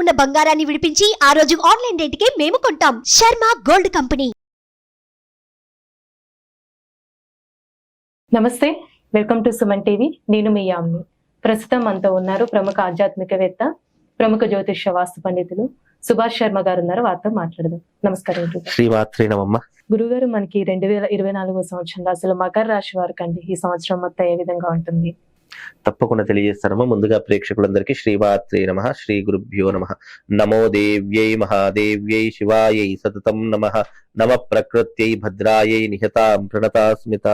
ఉన్న బంగారాన్ని విడిపించి ఆ రోజు ఆన్లైన్ రేటుకే మేము కొంటాం. Sharma gold company. నమస్తే, వెల్కమ్ టు సుమన్ టీవీ. నేను మీ యామ్ని. ప్రస్తుతం మనతో ఉన్నారు ప్రముఖ ఆధ్యాత్మికవేత్త, ప్రముఖ జ్యోతిష వాస్తు పండితులు సుభాష్ శర్మ గారు ఉన్నారు. వారితో మాట్లాడదాం. నమస్కారం. శ్రీమాత్రే నమః. గురుగారు, మనకి 2024 సంవత్సరంలో అసలు మకర రాశి వారికి అండి ఈ సంవత్సరం మొత్తం ఏ విధంగా ఉంటుంది? తప్పకుండా తెలియజేస్తానమ్మా. ముందుగా ప్రేక్షకులందరికీ శ్రీమాత్రే నమః, శ్రీ గురుభ్యో నమః. నమో దేవ్యై మహాదేవ్యై శివాయై సతతం నమః. నమ ప్రకృత్యై భద్రాయై నిహతాం ప్రణతాస్మిత.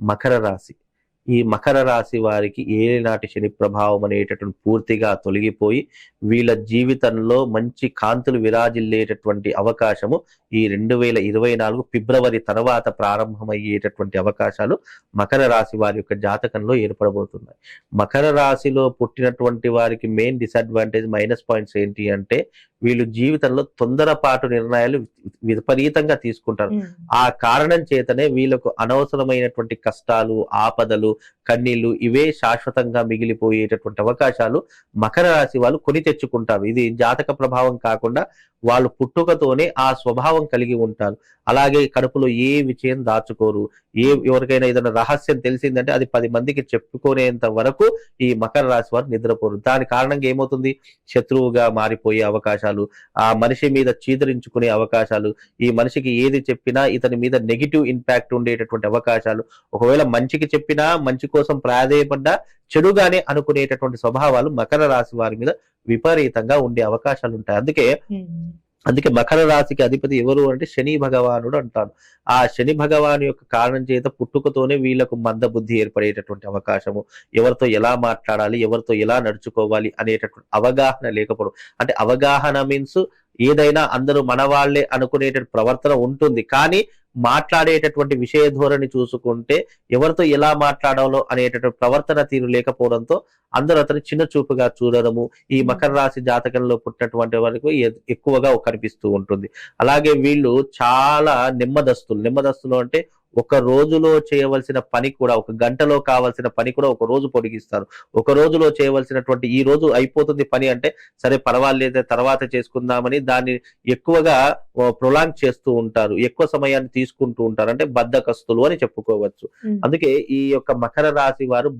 మకర రాశి. ఈ మకర రాశి వారికి ఏలినాటి శని ప్రభావం అనేటటువంటి పూర్తిగా తొలగిపోయి వీళ్ళ జీవితంలో మంచి కాంతులు విరాజిల్లేటటువంటి అవకాశము ఈ 2024 ఫిబ్రవరి తర్వాత ప్రారంభమయ్యేటటువంటి అవకాశాలు మకర రాశి వారి యొక్క జాతకంలో ఏర్పడబోతున్నాయి. మకర రాశిలో పుట్టినటువంటి వారికి మెయిన్ డిసడ్వాంటేజ్, మైనస్ పాయింట్స్ ఏంటి అంటే వీళ్ళు జీవితంలో తొందరపాటు నిర్ణయాలు విపరీతంగా తీసుకుంటారు. ఆ కారణం చేతనే వీళ్ళకు అనవసరమైనటువంటి కష్టాలు, ఆపదలు, కన్నీళ్లు ఇవే శాశ్వతంగా మిగిలిపోయేటటువంటి అవకాశాలు మకర రాశి వాళ్ళు కొని తెచ్చుకుంటారు. ఇది జాతక ప్రభావం కాకుండా వాళ్ళు పుట్టుకతోనే ఆ స్వభావం కలిగి ఉంటారు. అలాగే కడుపులో ఏ విషయం దాచుకోరు. ఎవరికైనా ఏదైనా రహస్యం తెలిసిందంటే అది 10 మందికి చెప్పుకునేంత వరకు ఈ మకర రాశి వారు నిద్రపోరు. దాని కారణంగా ఏమవుతుంది? శత్రువుగా మారిపోయే అవకాశాలు, ఆ మనిషి మీద చీదరించుకునే అవకాశాలు, ఈ మనిషికి ఏది చెప్పినా ఇతని మీద నెగిటివ్ ఇంపాక్ట్ ఉండేటటువంటి అవకాశాలు, ఒకవేళ మంచికి చెప్పినా మంచి కోసం ప్రాధేయపడ్డా చెడుగానే అనుకునేటటువంటి స్వభావాలు మకర రాశి వారి మీద విపరీతంగా ఉండే అవకాశాలు ఉంటాయి. అందుకే మకర రాశికి అధిపతి ఎవరు అంటే శని భగవానుడు అంటారు. ఆ శని భగవాను యొక్క కారణం చేత పుట్టుకతోనే వీళ్ళకు మంద బుద్ధి ఏర్పడేటటువంటి అవకాశము, ఎవరితో ఎలా మాట్లాడాలి, ఎవరితో ఎలా నడుచుకోవాలి అనేటటువంటి అవగాహన లేకపోవడం. అంటే అవగాహన మీన్స్ ఏదైనా అందరూ మన వాళ్ళే అనుకునేటటువంటి ప్రవర్తన ఉంటుంది, కానీ మాట్లాడేటటువంటి విషయ ధోరణి చూసుకుంటే ఎవరితో ఎలా మాట్లాడాలో అనేటటువంటి ప్రవర్తన తీరు లేకపోవడంతో అందరూ అతను చిన్న చూపుగా చూడడము ఈ మకర రాశి జాతకంలో పుట్టినటువంటి వరకు ఎక్కువగా కనిపిస్తూ ఉంటుంది. అలాగే వీళ్ళు చాలా నెమ్మదస్తులు అంటే ఒక రోజులో చేయవలసిన పని కూడా, ఒక గంటలో కావాల్సిన పని కూడా ఒక రోజు పొడిగిస్తారు. ఒక రోజులో చేయవలసినటువంటి ఈ రోజు అయిపోతుంది పని అంటే సరే పర్వాలేదు తర్వాత చేసుకుందామని దాన్ని ఎక్కువగా ప్రొలాంగ్ చేస్తూ ఉంటారు, ఎక్కువ సమయాన్ని తీసుకుంటూ ఉంటారు. అంటే బద్ధకస్తులు అని చెప్పుకోవచ్చు. అందుకే ఈ యొక్క మకర రాశి వారు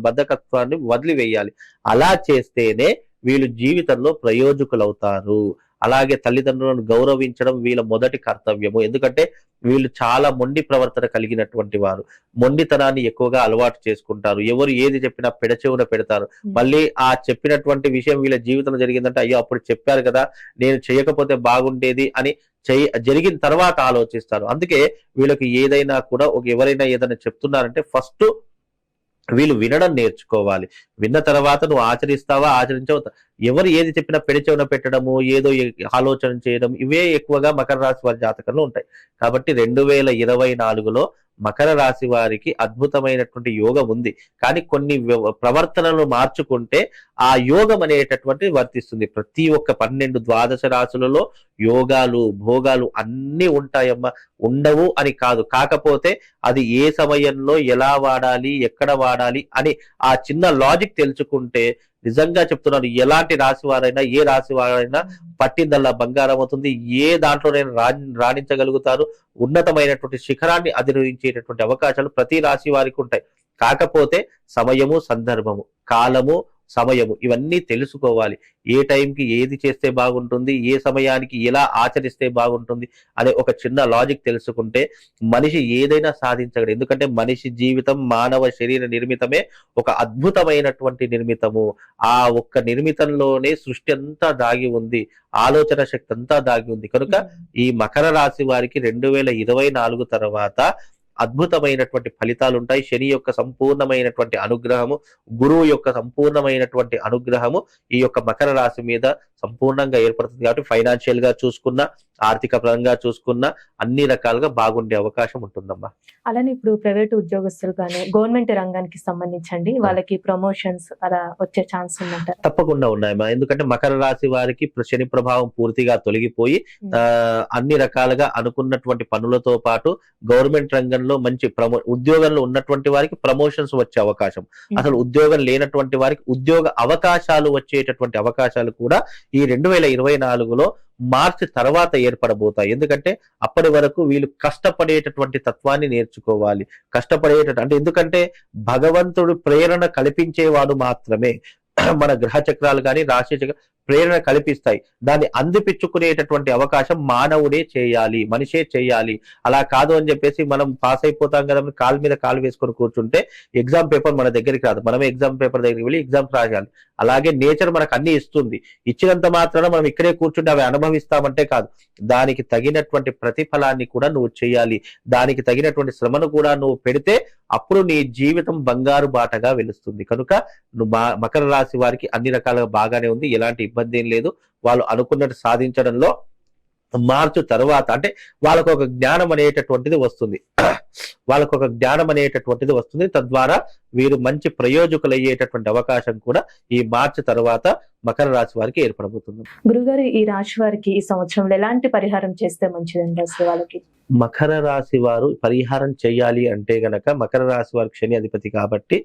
బద్ధకత్వాన్ని వదిలివేయాలి. అలా చేస్తేనే వీళ్ళు జీవితంలో ప్రయోజకులవుతారు. అలాగే తల్లిదండ్రులను గౌరవించడం వీళ్ళ మొదటి కర్తవ్యము. ఎందుకంటే వీళ్ళు చాలా మొండి ప్రవర్తన కలిగినటువంటి వారు. మొండితనాన్ని ఎక్కువగా అలవాటు చేసుకుంటారు. ఎవరు ఏది చెప్పినా పెడచెవున పెడతారు. మళ్ళీ ఆ చెప్పినటువంటి విషయం వీళ్ళ జీవితంలో జరిగిందంటే అయ్యో అప్పుడు చెప్పారు కదా, నేను చేయకపోతే బాగుండేది అని జరిగిన తర్వాత ఆలోచిస్తారు. అందుకే వీళ్ళకి ఏదైనా కూడా ఎవరైనా ఏదైనా చెప్తున్నారంటే ఫస్ట్ వీళ్ళు వినడం నేర్చుకోవాలి. విన్న తర్వాత నువ్వు ఆచరిస్తావా, ఆచరించవు. ఎవరు ఏది చెప్పినా పెడచెవున పెట్టడము, ఏదో ఆలోచన చేయడం, ఇవే ఎక్కువగా మకర రాశి వారి జాతకంలో ఉంటాయి. కాబట్టి 2024లో మకర రాశి వారికి అద్భుతమైనటువంటి యోగం ఉంది. కానీ కొన్ని ప్రవర్తనలు మార్చుకుంటే ఆ యోగం అనేటటువంటి వర్తిస్తుంది. ప్రతి ఒక్క 12 ద్వాదశ రాశులలో యోగాలు, భోగాలు అన్ని ఉంటాయమ్మా. ఉండవు అని కాదు. కాకపోతే అది ఏ సమయంలో ఎలా వాడాలి, ఎక్కడ వాడాలి అని ఆ చిన్న లాజిక్ తెలుసుకుంటే నిజంగా చెప్తున్నాను, ఎలాంటి రాశి వారైనా ఏ రాశి వారైనా పట్టిందల్లా బంగారం అవుతుంది. ఏ దాంట్లోనైనా రాణించగలుగుతారు. ఉన్నతమైనటువంటి శిఖరాన్ని అధిరోహించేటటువంటి అవకాశాలు ప్రతి రాశి వారికి ఉంటాయి. కాకపోతే సమయము, సందర్భము, కాలము, సమయము ఇవన్నీ తెలుసుకోవాలి. ఏ టైంకి ఏది చేస్తే బాగుంటుంది, ఏ సమయానికి ఎలా ఆచరిస్తే బాగుంటుంది అనే ఒక చిన్న లాజిక్ తెలుసుకుంటే మనిషి ఏదైనా సాధించగలడు. ఎందుకంటే మనిషి జీవితం మానవ శరీర నిర్మితమే ఒక అద్భుతమైనటువంటి నిర్మితము. ఆ ఒక్క నిర్మితంలోనే సృష్టి అంతా దాగి ఉంది, ఆలోచన శక్తి అంతా దాగి ఉంది. కనుక ఈ మకర రాశి వారికి 2024 తర్వాత అద్భుతమైనటువంటి ఫలితాలు ఉంటాయి. శని యొక్క సంపూర్ణమైనటువంటి అనుగ్రహము, గురువు యొక్క సంపూర్ణమైనటువంటి అనుగ్రహము ఈ యొక్క మకర రాశి మీద సంపూర్ణంగా ఏర్పడుతుంది. కాబట్టి ఫైనాన్షియల్ గా చూసుకున్నా, ఆర్థిక పరంగా చూసుకున్నా అన్ని రకాలుగా బాగుండే అవకాశం ఉంటుందమ్మా. అలానే ఇప్పుడు ప్రైవేట్ ఉద్యోగస్తులు కానీ గవర్నమెంట్ రంగానికి సంబంధించండి వాళ్ళకి ప్రమోషన్స్ అలా వచ్చే ఛాన్స్ ఉందంటారు? తప్పకుండా ఉన్నాయమ్మా. ఎందుకంటే మకర రాశి వారికి శని ప్రభావం పూర్తిగా తొలగిపోయి అన్ని రకాలుగా అనుకున్నటువంటి పనులతో పాటు గవర్నమెంట్ రంగంలో మంచి ఉద్యోగంలో ఉన్నటువంటి వారికి ప్రమోషన్స్ వచ్చే అవకాశం, అసలు ఉద్యోగం లేనటువంటి వారికి ఉద్యోగ అవకాశాలు వచ్చేటటువంటి అవకాశాలు కూడా ఈ 2024లో మార్చి తర్వాత ఏర్పడబోతాయి. ఎందుకంటే అప్పటి వరకు వీళ్ళు కష్టపడేటటువంటి తత్వాన్ని నేర్చుకోవాలి. అంటే ఎందుకంటే భగవంతుడు ప్రేరణ కల్పించేవాడు మాత్రమే. మన గ్రహ చక్రాలు కానీ రాశి చక్ర ప్రేరణ కల్పిస్తాయి. దాన్ని అందిపించుకునేటటువంటి అవకాశం మానవుడే చేయాలి, మనిషే చేయాలి. అలా కాదు అని చెప్పేసి మనం పాస్ అయిపోతాం కదా, కాలు మీద కాలు వేసుకొని కూర్చుంటే ఎగ్జామ్ పేపర్ మన దగ్గరికి రాదు. మనమే ఎగ్జామ్ పేపర్ దగ్గరికి వెళ్ళి ఎగ్జామ్స్ రాయాలి. అలాగే నేచర్ మనకు అన్ని ఇస్తుంది. ఇచ్చినంత మాత్రాన మనం ఇక్కడే కూర్చుంటే అవి అనుభవిస్తామంటే కాదు, దానికి తగినటువంటి ప్రతిఫలాన్ని కూడా నువ్వు చేయాలి. దానికి తగినటువంటి శ్రమను కూడా నువ్వు పెడితే అప్పుడు నీ జీవితం బంగారు బాటగా వెలుస్తుంది. కనుక నువ్వు మకర రాశి వారికి అన్ని రకాలుగా బాగానే ఉంది, ఎలాంటి ఇబ్బంది ఏం లేదు. వాళ్ళు అనుకున్నట్టు సాధించడంలో మార్చు తర్వాత అంటే వాళ్ళకు ఒక జ్ఞానం అనేటటువంటిది వస్తుంది. తద్వారా వీరు మంచి ప్రయోజకులయ్యేటటువంటి అవకాశం కూడా ఈ మార్చి తర్వాత మకర రాశి వారికి ఏర్పడబోతుంది. గురుగారు, ఈ రాశి వారికి ఈ సంవత్సరంలో ఎలాంటి పరిహారం చేస్తే మంచిదండి అసలు వాళ్ళకి? మకర రాశి వారు పరిహారం చేయాలి అంటే గనక, మకర రాశి వారికి శని అధిపతి కాబట్టి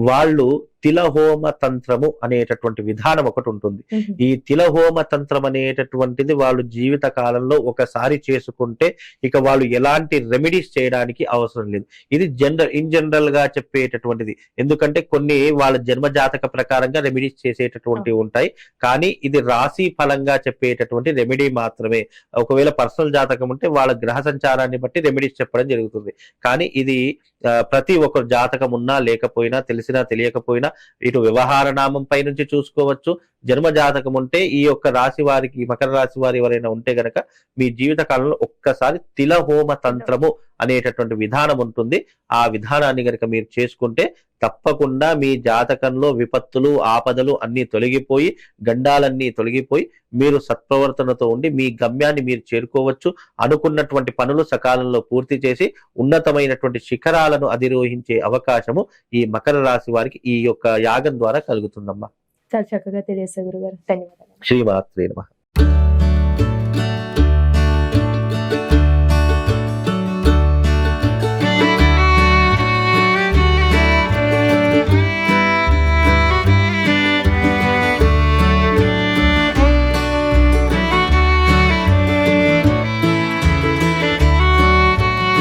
వాళ్ళు తిలహోమ తంత్రము అనేటటువంటి విధానం ఒకటి ఉంటుంది. ఈ తిలహోమ తంత్రం అనేటటువంటిది వాళ్ళు జీవిత కాలంలో ఒకసారి చేసుకుంటే ఇక వాళ్ళు ఎలాంటి రెమెడీస్ చేయడానికి అవసరం లేదు. ఇది ఇన్ జనరల్ గా చెప్పేటటువంటిది. ఎందుకంటే కొన్ని వాళ్ళ జన్మ జాతక ప్రకారంగా రెమెడీస్ చేసేటటువంటివి ఉంటాయి, కానీ ఇది రాశి ఫలంగా చెప్పేటటువంటి రెమెడీ మాత్రమే. ఒకవేళ పర్సనల్ జాతకం ఉంటే వాళ్ళ గ్రహ సంచారాన్ని బట్టి రెమెడీస్ చెప్పడం జరుగుతుంది. కానీ ఇది ప్రతి ఒక్కరు జాతకం ఉన్నా లేకపోయినా, తెలిసినా తెలియకపోయినా, ఇటు వ్యవహార నామం పై నుంచి చూసుకోవచ్చు. జన్మ జాతకం ఉంటే ఈ యొక్క రాశి వారికి, మకర రాశి వారి ఎవరైనా ఉంటే గనక మీ జీవిత కాలంలో ఒక్కసారి తిలహోమ తంత్రము అనేటటువంటి విధానం ఉంటుంది. ఆ విధానాన్ని గనక మీరు చేసుకుంటే తప్పకుండా మీ జాతకంలో విపత్తులు, ఆపదలు అన్ని తొలగిపోయి, గండాలన్నీ తొలగిపోయి మీరు సత్ప్రవర్తనతో ఉండి మీ గమ్యాన్ని మీరు చేరుకోవచ్చు. అనుకున్నటువంటి పనులు సకాలంలో పూర్తి చేసి ఉన్నతమైనటువంటి శిఖరాలను అధిరోహించే అవకాశము ఈ మకర రాశి వారికి ఈ యొక్క యాగం ద్వారా కలుగుతుందమ్మా. చాలా చక్కగా తెలియజేశారు గురుగారు, ధన్యవాదాలు. శ్రీమాత్రే నమః.